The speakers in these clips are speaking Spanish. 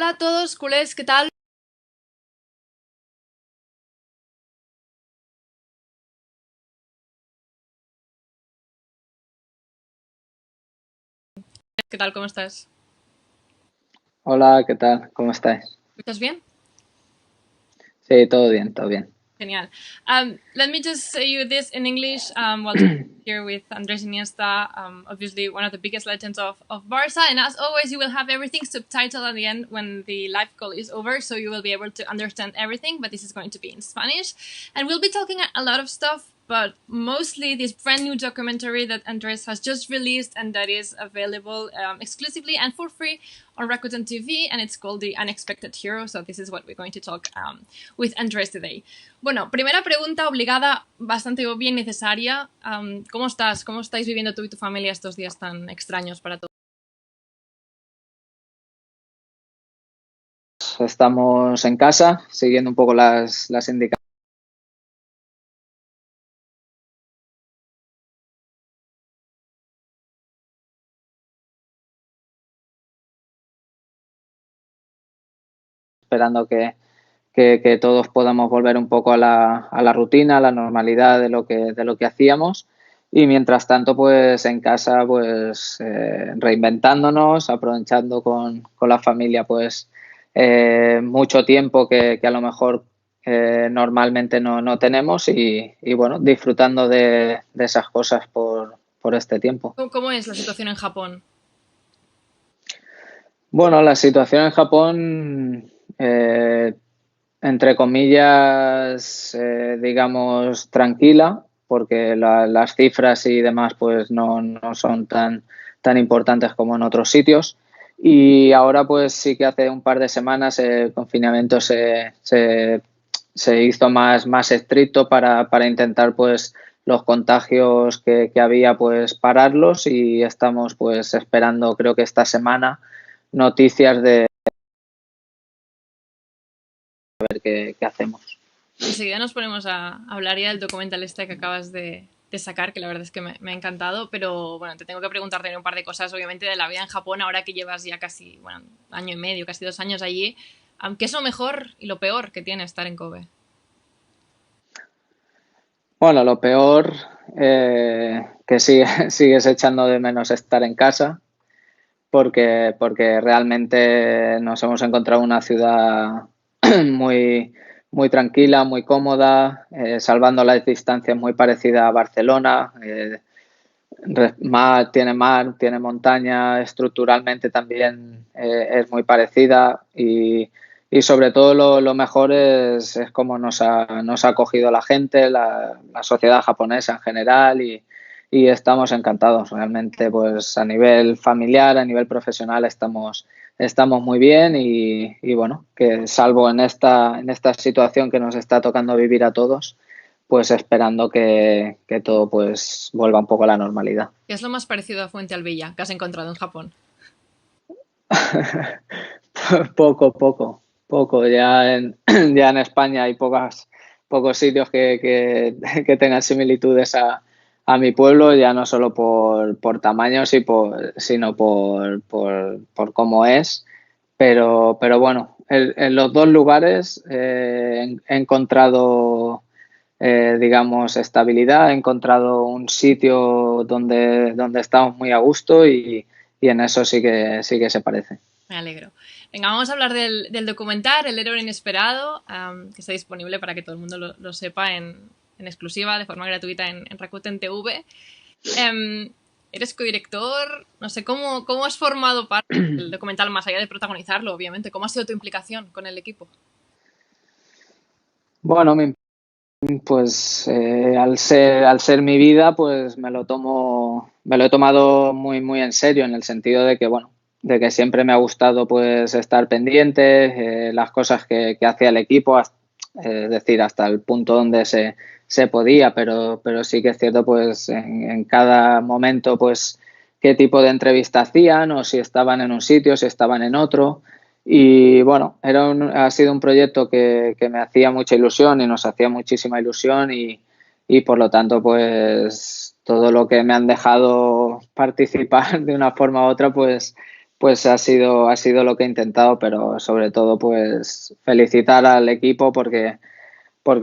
Hola a todos, culés, ¿qué tal? ¿Qué tal? ¿Cómo estás? Hola, ¿qué tal? ¿Cómo estáis? ¿Estás bien? Sí, todo bien, todo bien. Genial. Let me just say you this in English. While here with Andres Iniesta, obviously one of the biggest legends of Barca, and as always, you will have everything subtitled at the end when the live call is over, so you will be able to understand everything. But this is going to be in Spanish, and we'll be talking a lot of stuff. But mostly this brand new documentary that Andres has just released and that is available exclusively and for free on Rakuten TV, and it's called The Unexpected Hero. So this is what we're going to talk with Andres today. Bueno, primera pregunta obligada, bastante obvia y necesaria. ¿Cómo estás? ¿Cómo estáis viviendo tú y tu familia estos días tan extraños para todos? Estamos en casa, siguiendo un poco las indicaciones, esperando que todos podamos volver un poco a la rutina, a la normalidad de lo que hacíamos. Y mientras tanto, pues en casa, pues reinventándonos, aprovechando con la familia, pues mucho tiempo que a lo mejor normalmente no tenemos y bueno, disfrutando de esas cosas por este tiempo. ¿Cómo es la situación en Japón? Bueno, la situación en Japón, entre comillas, digamos, tranquila, porque las cifras y demás pues no son tan importantes como en otros sitios. Y ahora pues sí que hace un par de semanas el confinamiento se hizo más estricto para intentar pues los contagios que había pues pararlos y estamos pues esperando creo que esta semana noticias de ver qué hacemos. Enseguida nos ponemos a hablar ya del documental este que acabas de sacar, que la verdad es que me ha encantado, pero bueno, te tengo que preguntar también un par de cosas, obviamente, de la vida en Japón, ahora que llevas ya casi, bueno, año y medio, casi 2 años allí. ¿Qué es lo mejor y lo peor que tiene estar en Kobe? Bueno, lo peor que sigues echando de menos estar en casa porque realmente nos hemos encontrado una ciudad muy, muy tranquila, muy cómoda, salvando las distancias muy parecida a Barcelona. Mar, tiene montaña, estructuralmente también es muy parecida y sobre todo lo mejor es cómo nos ha acogido la gente, la sociedad japonesa en general y estamos encantados. Realmente pues a nivel familiar, a nivel profesional estamos muy bien y bueno, que salvo en esta situación que nos está tocando vivir a todos, pues esperando que todo pues vuelva un poco a la normalidad. ¿Qué es lo más parecido a Fuente Alvilla que has encontrado en Japón? Poco. Ya en España hay pocos sitios que tengan similitudes a mi pueblo, ya no solo por tamaño, sino por cómo es. Pero bueno, en los dos lugares he encontrado, digamos, estabilidad, he encontrado un sitio donde estamos muy a gusto y en eso sí que se parece. Me alegro. Venga, vamos a hablar del documental El héroe inesperado, que está disponible para que todo el mundo lo sepa en exclusiva, de forma gratuita en Rakuten TV. Em, Eres codirector, no sé, ¿cómo has formado parte del documental más allá de protagonizarlo, obviamente? ¿Cómo ha sido tu implicación con el equipo? Bueno, pues al ser mi vida, pues me lo he tomado muy en serio en el sentido de que, bueno, de que siempre me ha gustado pues estar pendiente, las cosas que hacía el equipo, es decir, hasta el punto donde se podía, pero sí que es cierto pues en cada momento pues qué tipo de entrevista hacían o si estaban en un sitio, si estaban en otro. Y bueno, ha sido un proyecto que me hacía mucha ilusión y nos hacía muchísima ilusión y por lo tanto, pues todo lo que me han dejado participar de una forma u otra, pues ha sido lo que he intentado, pero sobre todo pues felicitar al equipo porque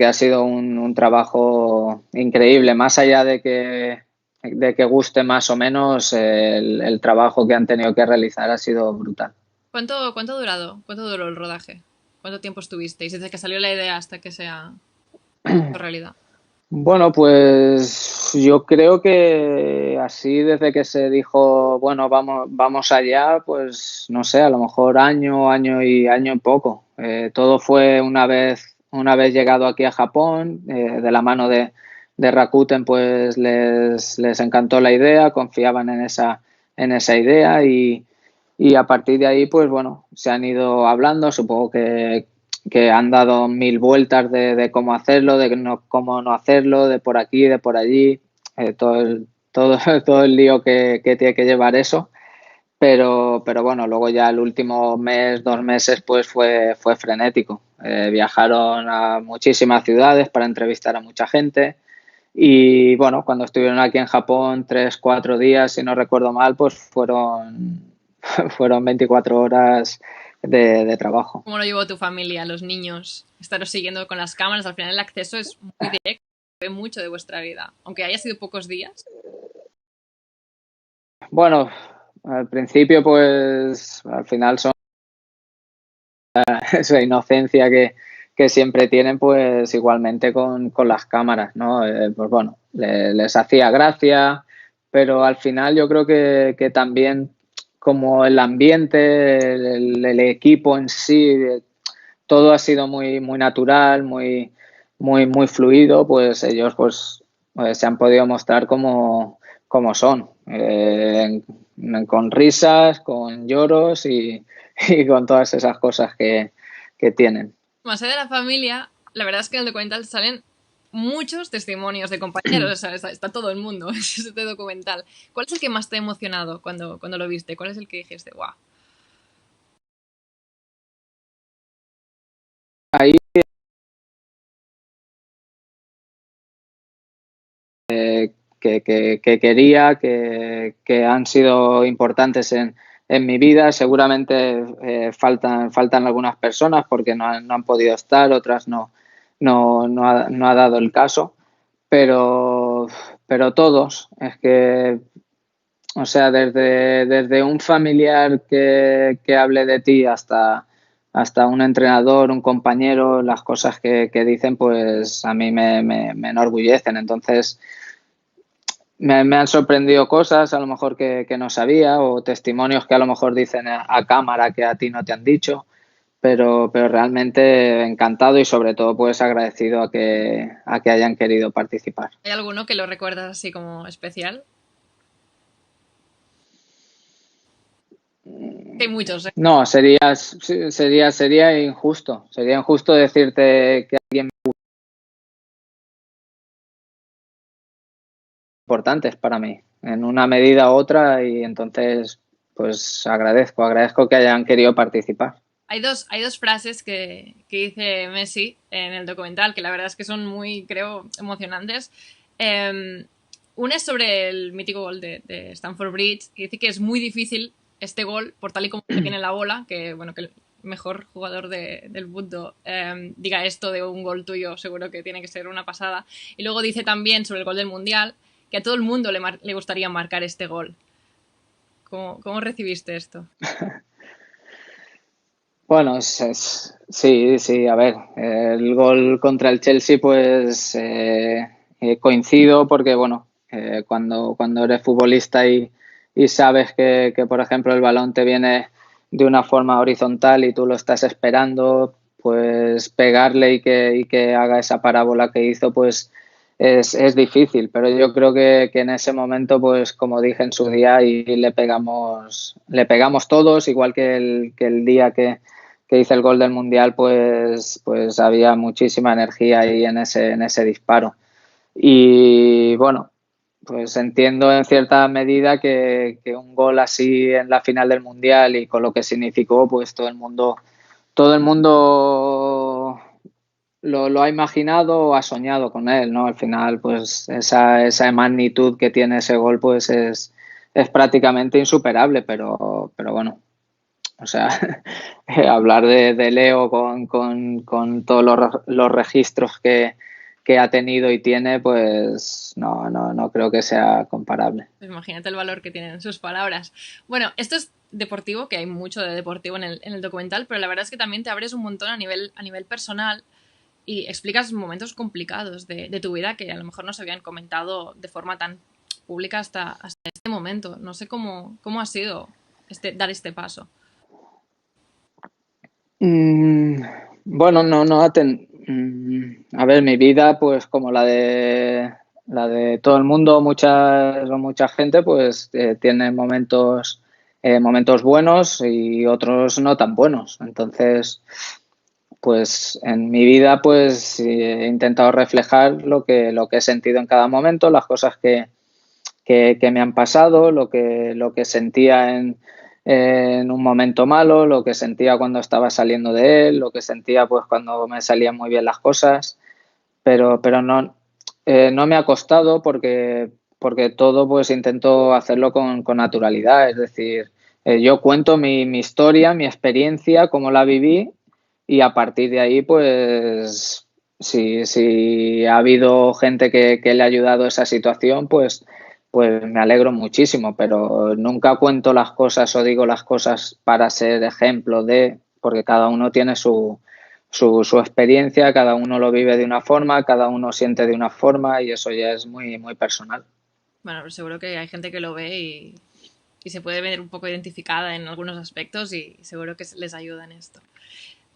ha sido un trabajo increíble, más allá de que guste más o menos, el trabajo que han tenido que realizar ha sido brutal. ¿Cuánto ha durado? ¿Cuánto duró el rodaje? ¿Cuánto tiempo estuvisteis desde que salió la idea hasta que sea realidad? Bueno, pues yo creo que así desde que se dijo, bueno, vamos allá, pues no sé, a lo mejor año y poco. Todo fue una vez llegado aquí a Japón, de la mano de Rakuten, pues les encantó la idea, confiaban en esa idea y a partir de ahí, pues bueno, se han ido hablando, supongo que han dado mil vueltas de cómo hacerlo, de cómo no hacerlo, de por aquí, de por allí, todo el lío que tiene que llevar eso. Pero bueno, luego ya el último mes, 2 meses, pues fue frenético. Viajaron a muchísimas ciudades para entrevistar a mucha gente. Y bueno, cuando estuvieron aquí en Japón 3, 4 días, si no recuerdo mal, pues fueron 24 horas de trabajo. ¿Cómo lo llevó tu familia, los niños? Estaros siguiendo con las cámaras, al final el acceso es muy directo, ve mucho de vuestra vida, aunque haya sido pocos días. Bueno, al principio, pues al final son esa inocencia que siempre tienen, pues igualmente con las cámaras, ¿no? Pues bueno, les hacía gracia, pero al final yo creo que también como el ambiente, el equipo en sí, todo ha sido muy, muy natural, muy fluido, pues ellos pues se han podido mostrar como son, con risas, con lloros y con todas esas cosas que tienen. Más allá de la familia, la verdad es que en el documental salen muchos testimonios de compañeros, o sea, está todo el mundo en este documental. ¿Cuál es el que más te ha emocionado cuando lo viste? ¿Cuál es el que dijiste, wow? Ahí que quería, que han sido importantes en mi vida. Seguramente faltan algunas personas porque no han podido estar, otras no ha dado el caso, pero, pero todos. Es que, o sea, desde un familiar que hable de ti hasta un entrenador, un compañero, las cosas que dicen, pues a mí me enorgullecen. Entonces, me han sorprendido cosas a lo mejor que no sabía o testimonios que a lo mejor dicen a cámara que a ti no te han dicho, pero realmente encantado y sobre todo pues agradecido a que hayan querido participar. ¿Hay alguno que lo recuerdas así como especial? Que hay muchos, ¿eh? No, sería injusto decirte que alguien importantes para mí, en una medida u otra y entonces pues agradezco que hayan querido participar. Hay dos frases que dice Messi en el documental que la verdad es que son muy, creo, emocionantes. Una es sobre el mítico gol de Stamford Bridge, que dice que es muy difícil este gol, por tal y como tiene la bola, que bueno, que el mejor jugador del mundo diga esto de un gol tuyo, seguro que tiene que ser una pasada. Y luego dice también sobre el gol del Mundial, que a todo el mundo le gustaría marcar este gol. ¿Cómo recibiste esto? Bueno, sí, a ver, el gol contra el Chelsea, pues coincido porque, bueno, cuando eres futbolista y sabes que, por ejemplo, el balón te viene de una forma horizontal y tú lo estás esperando, pues pegarle y que haga esa parábola que hizo, pues es difícil, pero yo creo que en ese momento, pues como dije en su día, y le pegamos todos, igual que el día que hice el gol del Mundial, pues había muchísima energía ahí en ese disparo. Y bueno, pues entiendo en cierta medida que un gol así en la final del Mundial y con lo que significó, pues todo el mundo lo ha imaginado o ha soñado con él, ¿no? Al final, pues esa magnitud que tiene ese gol, pues es prácticamente insuperable, pero bueno, o sea, hablar de Leo con todos los registros que ha tenido y tiene, pues no creo que sea comparable. Pues imagínate el valor que tienen sus palabras. Bueno, esto es deportivo, que hay mucho de deportivo en el documental, pero la verdad es que también te abres un montón a nivel personal y explicas momentos complicados de tu vida que a lo mejor no se habían comentado de forma tan pública hasta este momento. No sé cómo ha sido dar este paso. Mm, bueno, a ver, mi vida, pues como la de todo el mundo, mucha gente, pues tiene momentos buenos y otros no tan buenos. Entonces, pues en mi vida, pues he intentado reflejar lo que he sentido en cada momento, las cosas que me han pasado, lo que sentía en un momento malo, lo que sentía cuando estaba saliendo de él, lo que sentía pues cuando me salían muy bien las cosas, pero no me ha costado porque todo pues intento hacerlo con naturalidad, es decir, yo cuento mi historia, mi experiencia, cómo la viví y a partir de ahí pues si ha habido gente que le ha ayudado a esa situación, pues me alegro muchísimo, pero nunca cuento las cosas o digo las cosas para ser ejemplo de, porque cada uno tiene su experiencia, cada uno lo vive de una forma, cada uno siente de una forma y eso ya es muy personal. Bueno, pues seguro que hay gente que lo ve y se puede ver un poco identificada en algunos aspectos y seguro que les ayuda en esto.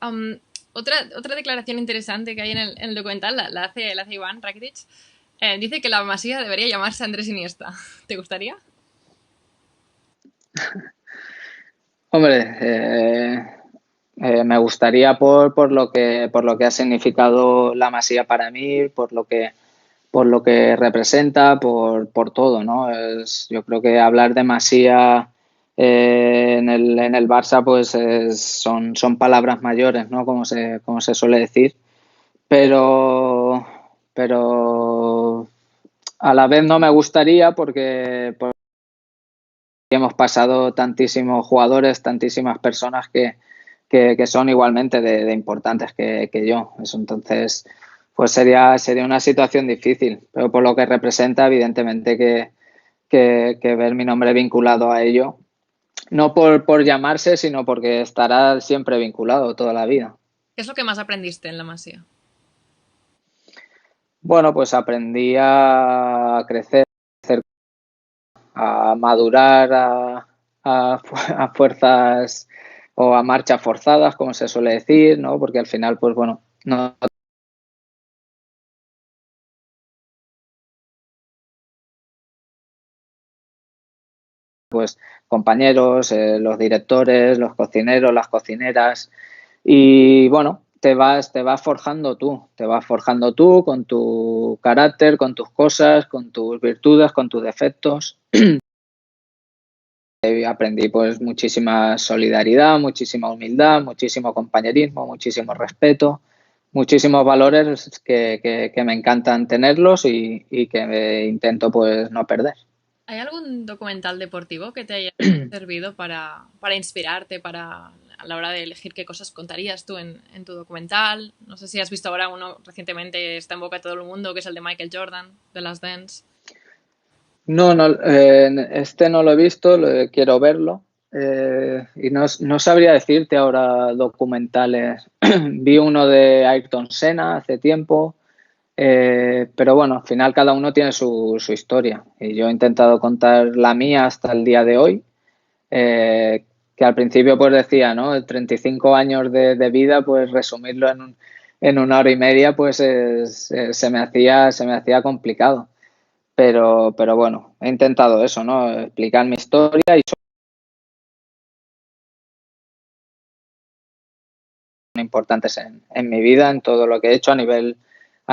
Um, otra declaración interesante que hay en el documental la hace Iván Rakitic. Dice que la Masía debería llamarse Andrés Iniesta. ¿Te gustaría? Hombre, me gustaría por lo que ha significado la Masía para mí, por lo que representa, por todo, ¿no? Yo creo que hablar de Masía en el Barça pues son palabras mayores, ¿no? Como se suele decir, pero, pero a la vez no me gustaría porque hemos pasado tantísimos jugadores, tantísimas personas que son igualmente de importantes que yo. Eso entonces, pues sería una situación difícil, pero por lo que representa, evidentemente que ver mi nombre vinculado a ello, no por llamarse, sino porque estará siempre vinculado toda la vida. ¿Qué es lo que más aprendiste en la Masía? Bueno, pues aprendí a crecer, a madurar a fuerzas o a marchas forzadas, como se suele decir, ¿no? Porque al final, pues bueno, no pues compañeros, los directores, los cocineros, las cocineras y bueno, te vas forjando tú con tu carácter, con tus cosas, con tus virtudes, con tus defectos. Aprendí pues muchísima solidaridad, muchísima humildad, muchísimo compañerismo, muchísimo respeto, muchísimos valores que me encantan tenerlos y que intento pues no perder. ¿Hay algún documental deportivo que te haya servido para inspirarte, a la hora de elegir qué cosas contarías tú en tu documental? No sé si has visto ahora uno recientemente, está en boca de todo el mundo, que es el de Michael Jordan, de Last Dance. Este no lo he visto, quiero verlo. Y no sabría decirte ahora documentales. Vi uno de Ayrton Senna hace tiempo, pero bueno, al final cada uno tiene su historia. Y yo he intentado contar la mía hasta el día de hoy, que al principio pues decía, ¿no? 35 años de vida, pues resumirlo en una hora y media, pues se me hacía complicado. Pero bueno, he intentado eso, ¿no? Explicar mi historia y son importantes en mi vida, en todo lo que he hecho a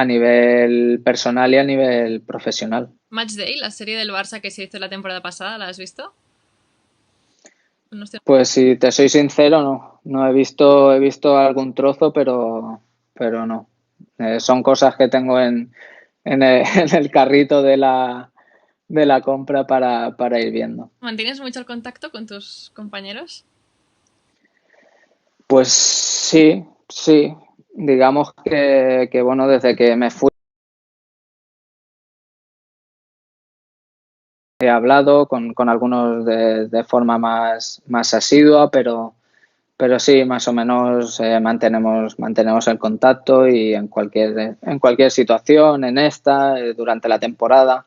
nivel personal y a nivel profesional. Matchday, la serie del Barça que se hizo la temporada pasada, ¿la has visto? No estoy- Pues si te soy sincero, no he visto algún trozo, pero no. Son cosas que tengo en el carrito de la compra para ir viendo. ¿Mantienes mucho el contacto con tus compañeros? Pues sí, sí. Digamos que bueno, desde que me fui he hablado con algunos de forma más asidua, pero sí, más o menos mantenemos el contacto y en cualquier situación, en esta, durante la temporada,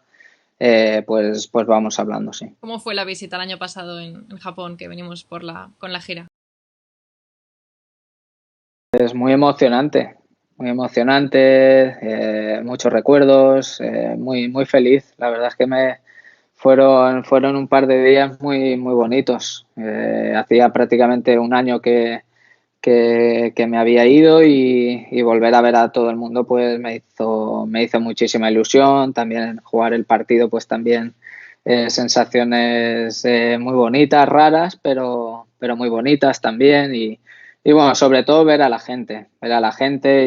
pues vamos hablando, sí. ¿Cómo fue la visita el año pasado en Japón, que venimos con la gira? Es muy emocionante, muchos recuerdos, muy feliz. La verdad es que fueron un par de días muy bonitos. Hacía prácticamente un año que me había ido y volver a ver a todo el mundo pues me hizo muchísima ilusión. También jugar el partido pues también sensaciones muy bonitas, raras, pero muy bonitas también y bueno, sobre todo ver a la gente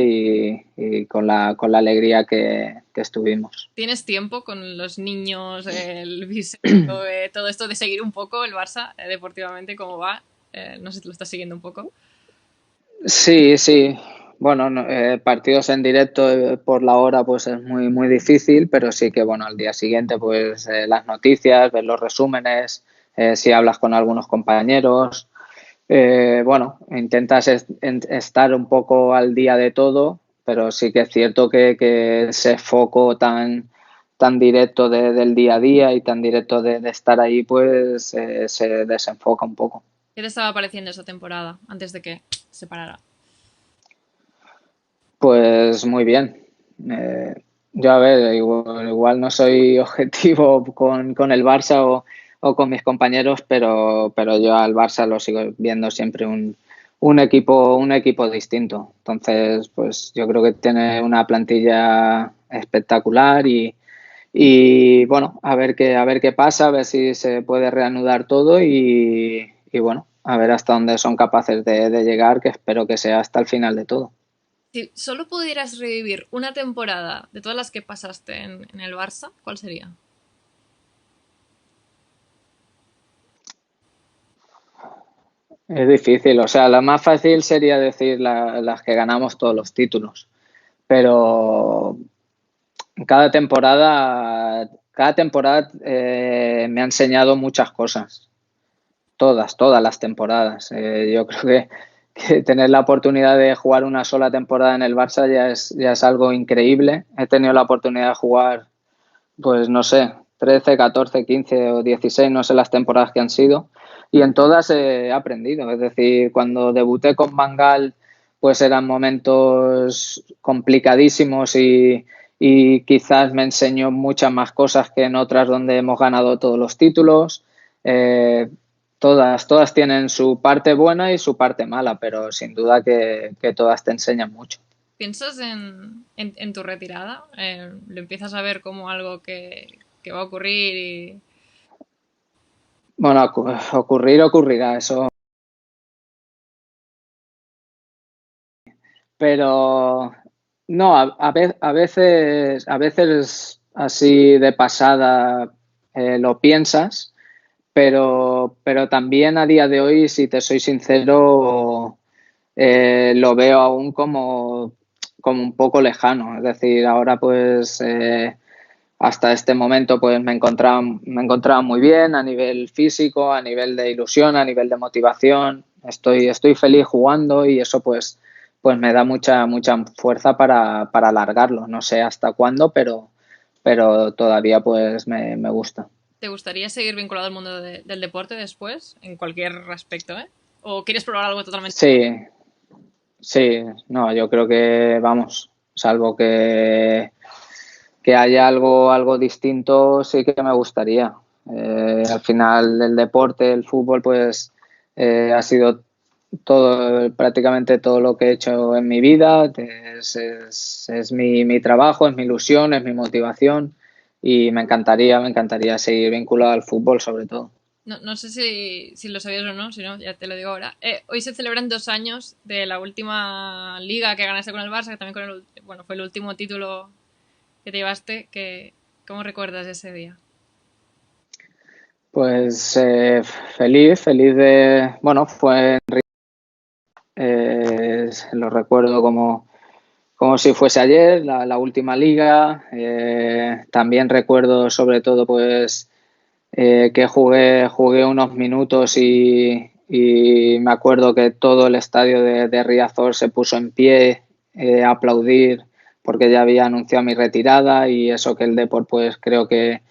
y con la alegría que estuvimos. ¿Tienes tiempo con los niños, el viseo, todo esto de seguir un poco el Barça deportivamente, cómo va? No sé si lo estás siguiendo un poco. Sí, sí. Bueno, partidos en directo por la hora pues es muy difícil, pero sí que bueno, al día siguiente pues las noticias, ver los resúmenes, si hablas con algunos compañeros, bueno, intentas estar un poco al día de todo, pero sí que es cierto que ese foco tan directo del día a día y tan directo de estar ahí pues se desenfoca un poco. ¿Qué te estaba pareciendo esa temporada antes de que se parara? Pues muy bien. Eh, yo, a ver, igual no soy objetivo con el Barça o con mis compañeros, pero yo al Barça lo sigo viendo siempre un equipo distinto. Entonces, pues yo creo que tiene una plantilla espectacular y bueno, a ver qué pasa, a ver si se puede reanudar todo y bueno, a ver hasta dónde son capaces de llegar, que espero que sea hasta el final de todo. Si solo pudieras revivir una temporada de todas las que pasaste en el Barça, ¿cuál sería? Es difícil, o sea, la más fácil sería decir las que ganamos todos los títulos, pero cada temporada me ha enseñado muchas cosas, todas las temporadas. Yo creo que tener la oportunidad de jugar una sola temporada en el Barça ya es algo increíble. He tenido la oportunidad de jugar, pues no sé, 13, 14, 15 o 16, no sé las temporadas que han sido, y en todas he aprendido. Es decir, cuando debuté con Bangal, pues eran momentos complicadísimos y quizás me enseñó muchas más cosas que en otras donde hemos ganado todos los títulos. Eh, todas tienen su parte buena y su parte mala, pero sin duda que todas te enseñan mucho. ¿Piensas en tu retirada? ¿Lo empiezas a ver como algo que va a ocurrir? Bueno, ocurrirá, eso. Pero no, a veces así de pasada lo piensas, pero también a día de hoy, si te soy sincero, lo veo aún como un poco lejano. Es decir, ahora pues hasta este momento pues me encontraba muy bien a nivel físico, a nivel de ilusión, a nivel de motivación. Estoy feliz jugando y eso pues me da mucha fuerza para alargarlo. No sé hasta cuándo, pero todavía pues me gusta. ¿Te gustaría seguir vinculado al mundo del deporte después? En cualquier aspecto, ¿eh? ¿O quieres probar algo totalmente? Sí, sí, no, yo creo que vamos, salvo que haya algo distinto, sí que me gustaría. Al final el deporte, el fútbol, pues ha sido prácticamente todo lo que he hecho en mi vida. Es mi trabajo, es mi ilusión, es mi motivación y me encantaría seguir vinculado al fútbol sobre todo. No sé si lo sabías o no, si no, ya te lo digo ahora. Hoy se celebran 2 años de la última liga que ganaste con el Barça, que también bueno, fue el último título que te llevaste. ¿Cómo recuerdas ese día? Pues feliz de, bueno, fue lo recuerdo como si fuese ayer, la última liga. También recuerdo sobre todo pues que jugué unos minutos y me acuerdo que todo el estadio de Riazor se puso en pie a aplaudir porque ya había anunciado mi retirada y eso que el Depor pues creo que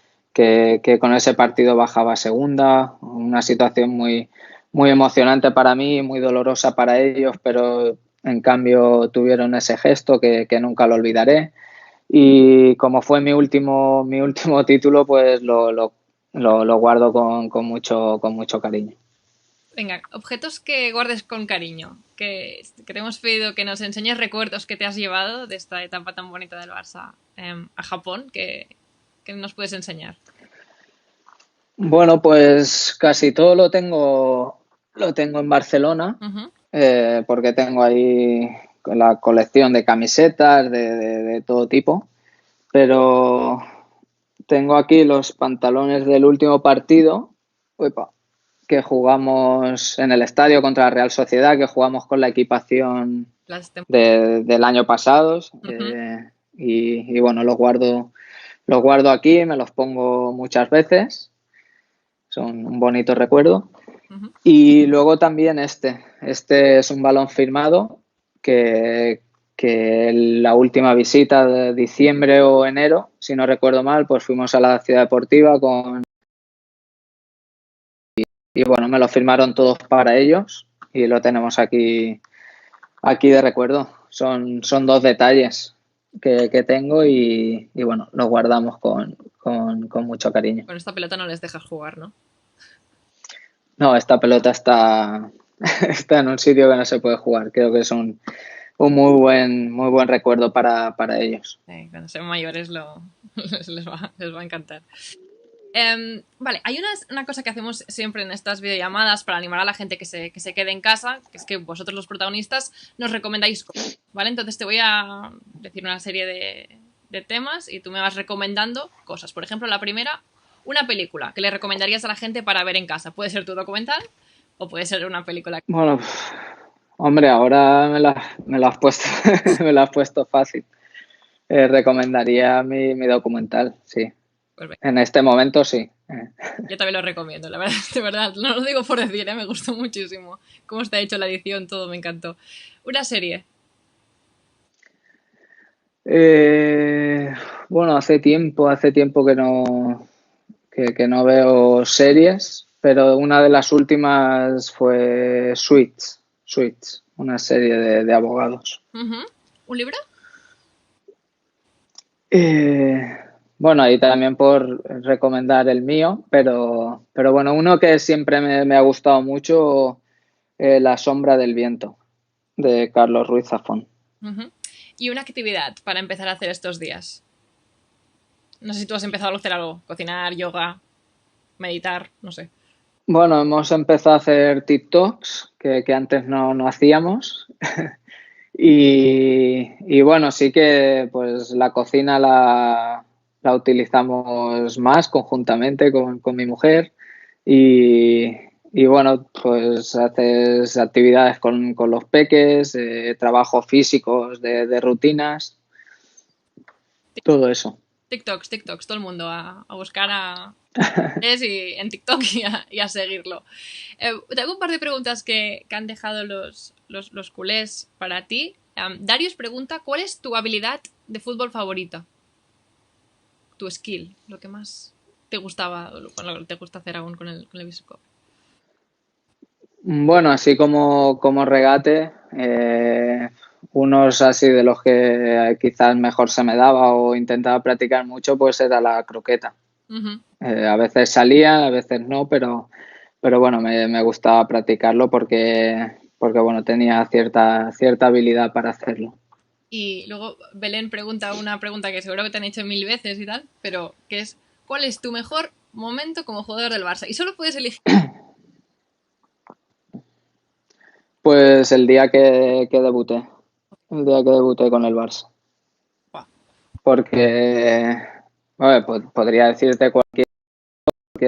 con ese partido bajaba a segunda, una situación muy emocionante para mí, muy dolorosa para ellos, pero en cambio tuvieron ese gesto que nunca lo olvidaré. Y como fue mi último título, pues lo guardo con mucho cariño. Venga, objetos que guardes con cariño. Que te hemos pedido que nos enseñes recuerdos que te has llevado de esta etapa tan bonita del Barça a Japón, que nos puedes enseñar. Bueno, pues casi todo lo tengo en Barcelona, Ujú. porque tengo ahí la colección de camisetas de todo tipo, pero tengo aquí los pantalones del último partido, uepa, que jugamos en el estadio contra la Real Sociedad, que jugamos con la equipación Las tem- del año pasado, Ujú. y bueno, los guardo aquí, me los pongo muchas veces, son un bonito recuerdo. Ujú. Y luego también este es un balón firmado que la última visita de diciembre o enero, si no recuerdo mal, pues fuimos a la ciudad deportiva y bueno, me lo firmaron todos para ellos y lo tenemos aquí de recuerdo. Son dos detalles que tengo y bueno, los guardamos con mucho cariño. Con esta pelota no les dejas jugar, ¿no? No, esta pelota está en un sitio que no se puede jugar. Creo que es un muy buen recuerdo para ellos. Cuando sean mayores les va a encantar. Vale, hay una cosa que hacemos siempre en estas videollamadas para animar a la gente que se quede en casa, que es que vosotros los protagonistas nos recomendáis cosas, ¿vale? Entonces te voy a decir una serie de temas y tú me vas recomendando cosas. Por ejemplo, la primera, una película que le recomendarías a la gente para ver en casa. Puede ser tu documental o puede ser una película. Bueno, hombre, ahora me lo has puesto, me lo has puesto fácil. Recomendaría mi documental, sí. Pues venga, En este momento sí. yo también lo recomiendo, la verdad, de verdad. No lo digo por decir, me gustó muchísimo. Cómo está hecho la edición, todo me encantó. Una serie. Eh, bueno, hace tiempo que no veo series, pero una de las últimas fue Suits, una serie de abogados. Ujú. ¿Un libro? Eh, bueno, y también por recomendar el mío, pero bueno, uno que siempre me ha gustado mucho, La sombra del viento, de Carlos Ruiz Zafón. Ujú. Y una actividad para empezar a hacer estos días. No sé si tú has empezado a hacer algo. Cocinar, yoga, meditar, no sé. Bueno, hemos empezado a hacer TikToks que antes no hacíamos. Y bueno, sí que pues la cocina la utilizamos más conjuntamente con mi mujer y, y bueno, pues haces actividades con los peques, trabajos físicos de rutinas, todo eso. TikToks, todo el mundo a buscar en TikTok y a seguirlo. Tengo un par de preguntas que han dejado los culés para ti. Darius pregunta, ¿cuál es tu habilidad de fútbol favorita? Tu skill, lo que más te gustaba, o lo que te gusta hacer aún con el Biscoff. Bueno, así como regate, unos así de los que quizás mejor se me daba o intentaba practicar mucho, pues era la croqueta. Ujú. A veces salía, a veces no, pero bueno, me gustaba practicarlo porque bueno, tenía cierta habilidad para hacerlo. Y luego Belén pregunta una pregunta que seguro que te han hecho mil veces y tal, pero que es, ¿cuál es tu mejor momento como jugador del Barça? Y solo puedes elegir. Pues el día que debuté con el Barça, Buah, porque bueno, podría decirte cualquier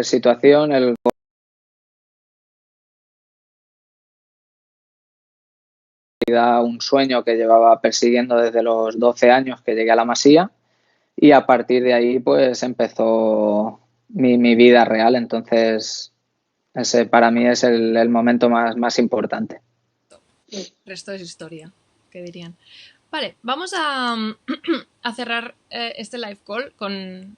situación, el realidad un sueño que llevaba persiguiendo desde los 12 años que llegué a la Masía, y a partir de ahí pues empezó mi vida real. Entonces ese para mí es el momento más importante. El resto es historia, ¿qué dirían? Vale, vamos a, a cerrar este live call con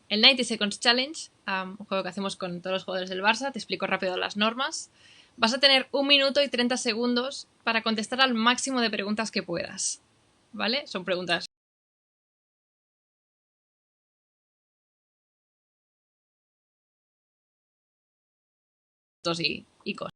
el 90 Seconds Challenge, un juego que hacemos con todos los jugadores del Barça. Te explico rápido las normas. Vas a tener 1 minuto y 30 segundos para contestar al máximo de preguntas que puedas. ¿Vale? Son preguntas y cosas.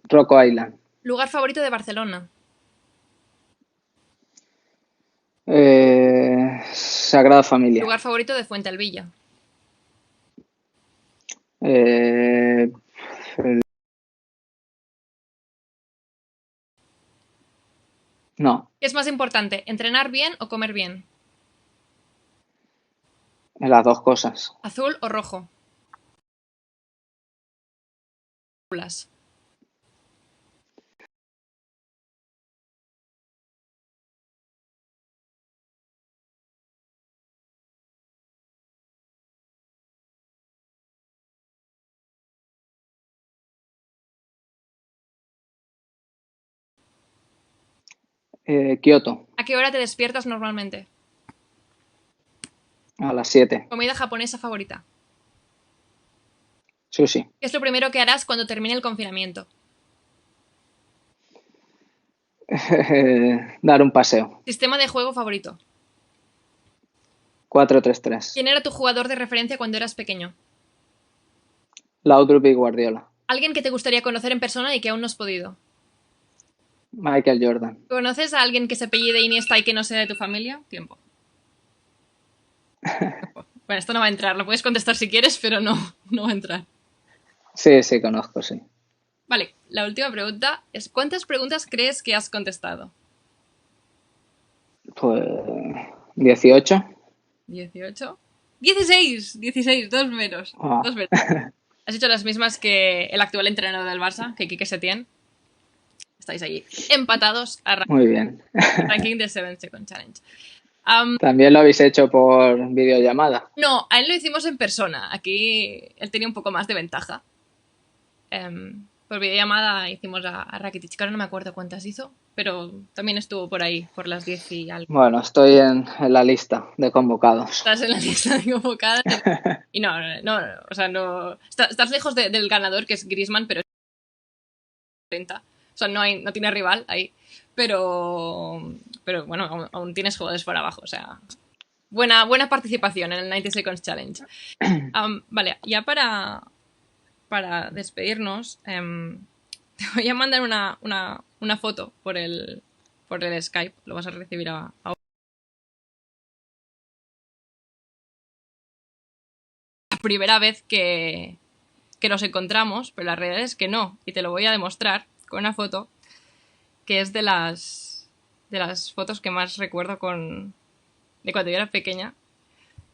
Rocco Island. Lugar favorito de Barcelona. Sagrada Familia. Lugar favorito de Fuentealbilla. Eh, no, ¿Qué es más importante, entrenar bien o comer bien? las dos cosas. ¿Azul o rojo? Kioto, ¿A qué hora te despiertas normalmente? a las 7. ¿Comida japonesa favorita? Sushi. ¿Qué es lo primero que harás cuando termine el confinamiento? Dar un paseo. ¿Sistema de juego favorito? 4-3-3. ¿Quién era tu jugador de referencia cuando eras pequeño? Laudrup y Guardiola. ¿Alguien que te gustaría conocer en persona y que aún no has podido? Michael Jordan. ¿Conoces a alguien que se apellide Iniesta y que no sea de tu familia? Tiempo. Bueno, esto no va a entrar. Lo puedes contestar si quieres, pero no va a entrar. Sí, conozco, sí. Vale, la última pregunta es ¿cuántas preguntas crees que has contestado? Pues 18. 18. 16, dos menos. Ah. Dos menos. Has hecho las mismas que el actual entrenador del Barça, que Quique Setién. Estáis allí empatados a Muy bien. ranking de 7 Second Challenge. ¿También lo habéis hecho por videollamada? No, a él lo hicimos en persona. Aquí él tenía un poco más de ventaja. Por videollamada hicimos a Rakitic, que ahora no me acuerdo cuántas hizo, pero también estuvo por ahí, por las 10 y algo. Bueno, estoy en la lista de convocados. Estás en la lista de convocadas. Y no, o sea, no. Estás lejos del ganador, que es Griezmann, pero 30. O sea, no tiene rival ahí. Pero bueno, aún tienes jugadores por abajo. O sea, buena participación en el 90 Seconds Challenge. Vale, ya para despedirnos, te voy a mandar una foto por el Skype. Lo vas a recibir a la primera vez que nos encontramos, pero la realidad es que no. Y te lo voy a demostrar con una foto que es de las fotos que más recuerdo de cuando yo era pequeña.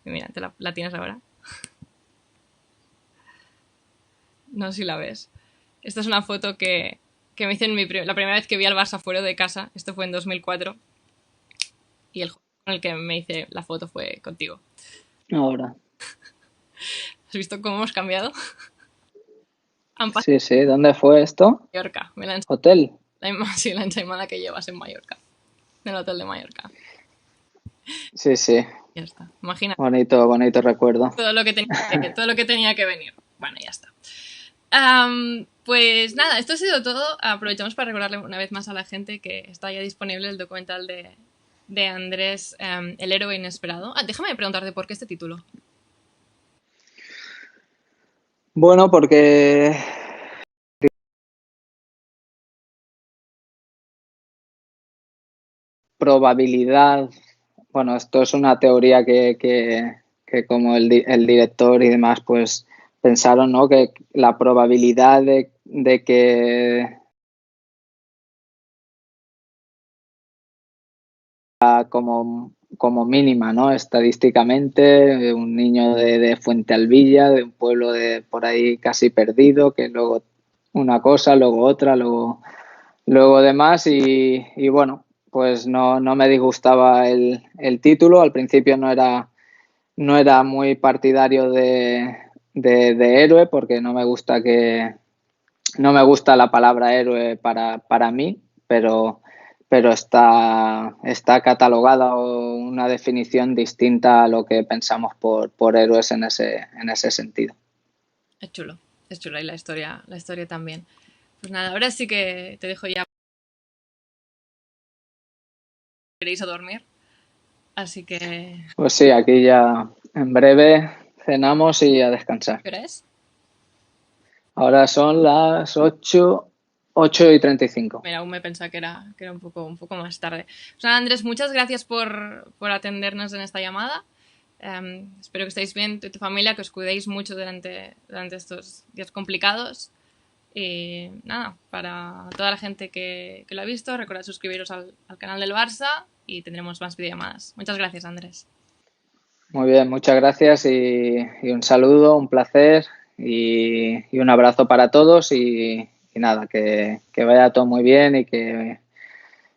Y mira, la tienes ahora. No sé si la ves. Esta es una foto que me hice la primera vez que vi al Barça fuera de casa. Esto fue en 2004. Y el juego con el que me hice la foto fue contigo. Ahora. ¿Has visto cómo hemos cambiado? Sí. ¿Dónde fue esto? Mallorca. ¿Hotel? Sí, la ensaimada que llevas en Mallorca. En el hotel de Mallorca. Sí. Ya está. Imagina. Bonito recuerdo. Todo lo que tenía que venir. Bueno, ya está. Pues nada, esto ha sido todo. Aprovechamos para recordarle una vez más a la gente que está ya disponible el documental de Andrés, El héroe inesperado. Déjame preguntarte por qué este título. Bueno, porque probabilidad, bueno, esto es una teoría que como el director y demás, pues pensaron, ¿no?, que la probabilidad de que como mínima, ¿no?, estadísticamente, un niño de Fuentealbilla, de un pueblo de por ahí casi perdido, que luego una cosa, luego otra, luego demás y bueno, pues no me disgustaba el título. Al principio no era muy partidario de héroe porque no me gusta la palabra héroe para mí, pero está catalogada una definición distinta a lo que pensamos por héroes en ese sentido. Es chulo y la historia también. Pues nada, ahora sí que te dejo ya. Queréis a dormir, así que... Pues sí, aquí ya en breve cenamos y a descansar. ¿Qué hora es? Ahora son las 8:35. Mira, aún me pensaba que era un poco más tarde. Pues nada, Andrés, muchas gracias por atendernos en esta llamada. Espero que estéis bien, tú y tu familia, que os cuidéis mucho durante estos días complicados. Y nada, para toda la gente que lo ha visto, recordad suscribiros al canal del Barça y tendremos más videollamadas. Muchas gracias, Andrés. Muy bien, muchas gracias y un saludo, un placer y un abrazo para todos y nada, que vaya todo muy bien y que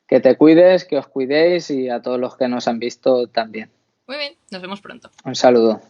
te cuides, que os cuidéis y a todos los que nos han visto también. Muy bien, nos vemos pronto. Un saludo.